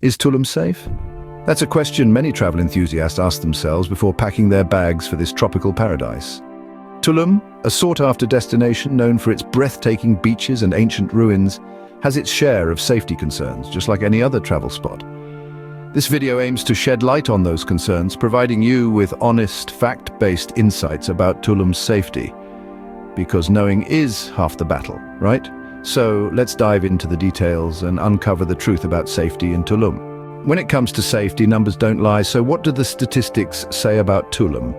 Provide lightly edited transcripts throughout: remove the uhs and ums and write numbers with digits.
Is Tulum safe? That's a question many travel enthusiasts ask themselves before packing their bags for this tropical paradise. Tulum, a sought-after destination known for its breathtaking beaches and ancient ruins, has its share of safety concerns, just like any other travel spot. This video aims to shed light on those concerns, providing you with honest, fact-based insights about Tulum's safety. Because knowing is half the battle, right? So let's dive into the details and uncover the truth about safety in Tulum. When it comes to safety, numbers don't lie, so what do the statistics say about Tulum?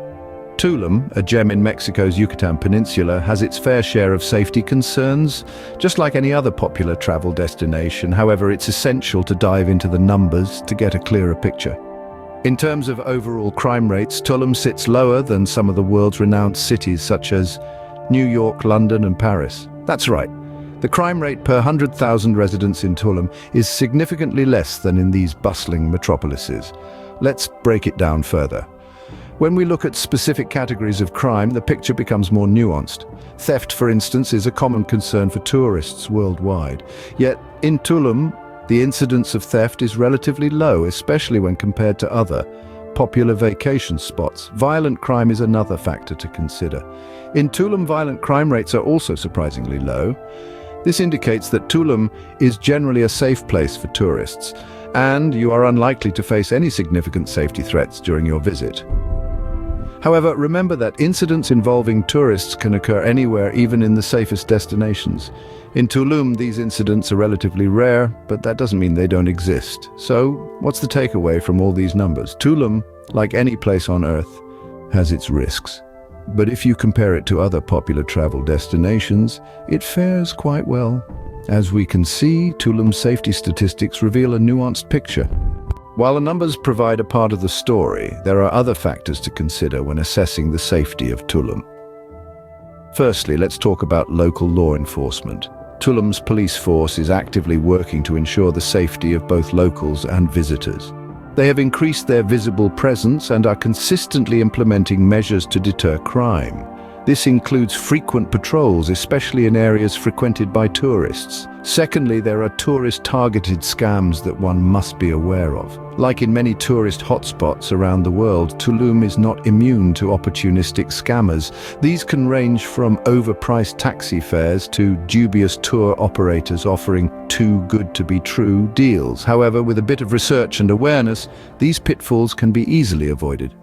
Tulum, a gem in Mexico's Yucatan Peninsula, has its fair share of safety concerns, just like any other popular travel destination. However, it's essential to dive into the numbers to get a clearer picture. In terms of overall crime rates, Tulum sits lower than some of the world's renowned cities such as New York, London, and Paris. That's right. The crime rate per 100,000 residents in Tulum is significantly less than in these bustling metropolises. Let's break it down further. When we look at specific categories of crime, the picture becomes more nuanced. Theft, for instance, is a common concern for tourists worldwide. Yet, in Tulum, the incidence of theft is relatively low, especially when compared to other popular vacation spots. Violent crime is another factor to consider. In Tulum, violent crime rates are also surprisingly low. This indicates that Tulum is generally a safe place for tourists, and you are unlikely to face any significant safety threats during your visit. However, remember that incidents involving tourists can occur anywhere, even in the safest destinations. In Tulum, these incidents are relatively rare, but that doesn't mean they don't exist. So, what's the takeaway from all these numbers? Tulum, like any place on Earth, has its risks. But if you compare it to other popular travel destinations, it fares quite well. As we can see, Tulum's safety statistics reveal a nuanced picture. While the numbers provide a part of the story, there are other factors to consider when assessing the safety of Tulum. Firstly, let's talk about local law enforcement. Tulum's police force is actively working to ensure the safety of both locals and visitors. They have increased their visible presence and are consistently implementing measures to deter crime. This includes frequent patrols, especially in areas frequented by tourists. Secondly, there are tourist-targeted scams that one must be aware of. Like in many tourist hotspots around the world, Tulum is not immune to opportunistic scammers. These can range from overpriced taxi fares to dubious tour operators offering too good to be true deals. However, with a bit of research and awareness, these pitfalls can be easily avoided.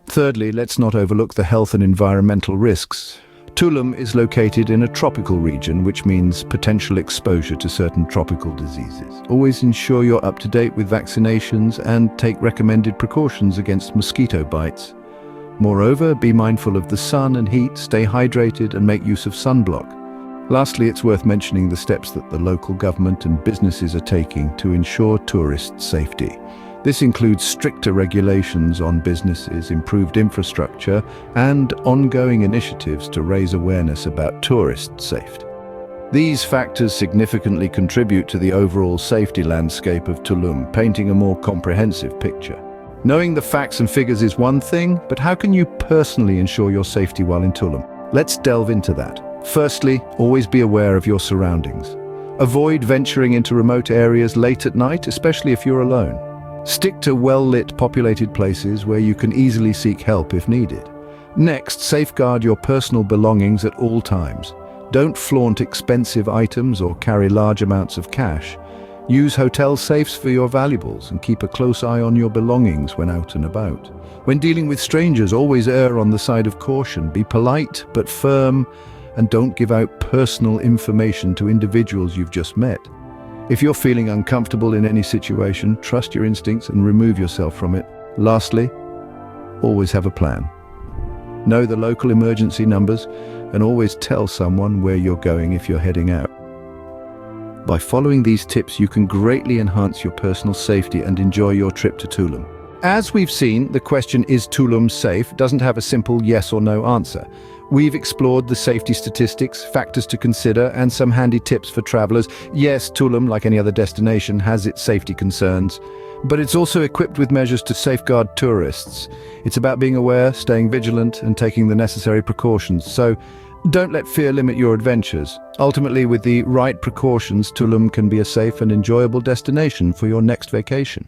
Thirdly, let's not overlook the health and environmental risks. Tulum is located in a tropical region, which means potential exposure to certain tropical diseases. Always ensure you're up to date with vaccinations and take recommended precautions against mosquito bites. Moreover, be mindful of the sun and heat, stay hydrated, and make use of sunblock. Lastly, it's worth mentioning the steps that the local government and businesses are taking to ensure tourist safety. This includes stricter regulations on businesses, improved infrastructure, and ongoing initiatives to raise awareness about tourist safety. These factors significantly contribute to the overall safety landscape of Tulum, painting a more comprehensive picture. Knowing the facts and figures is one thing, but how can you personally ensure your safety while in Tulum? Let's delve into that. Firstly, always be aware of your surroundings. Avoid venturing into remote areas late at night, especially if you're alone. Stick to well-lit, populated places where you can easily seek help if needed. Next, safeguard your personal belongings at all times. Don't flaunt expensive items or carry large amounts of cash. Use hotel safes for your valuables and keep a close eye on your belongings when out and about. When dealing with strangers, always err on the side of caution. Be polite but firm, and don't give out personal information to individuals you've just met. If you're feeling uncomfortable in any situation, trust your instincts and remove yourself from it. Lastly, always have a plan. Know the local emergency numbers and always tell someone where you're going if you're heading out. By following these tips, you can greatly enhance your personal safety and enjoy your trip to Tulum. As we've seen, the question "Is Tulum safe?" doesn't have a simple yes or no answer. We've explored the safety statistics, factors to consider, and some handy tips for travelers. Yes, Tulum, like any other destination, has its safety concerns, but it's also equipped with measures to safeguard tourists. It's about being aware, staying vigilant, and taking the necessary precautions. So, Don't let fear limit your adventures. Ultimately, with the right precautions, Tulum can be a safe and enjoyable destination for your next vacation.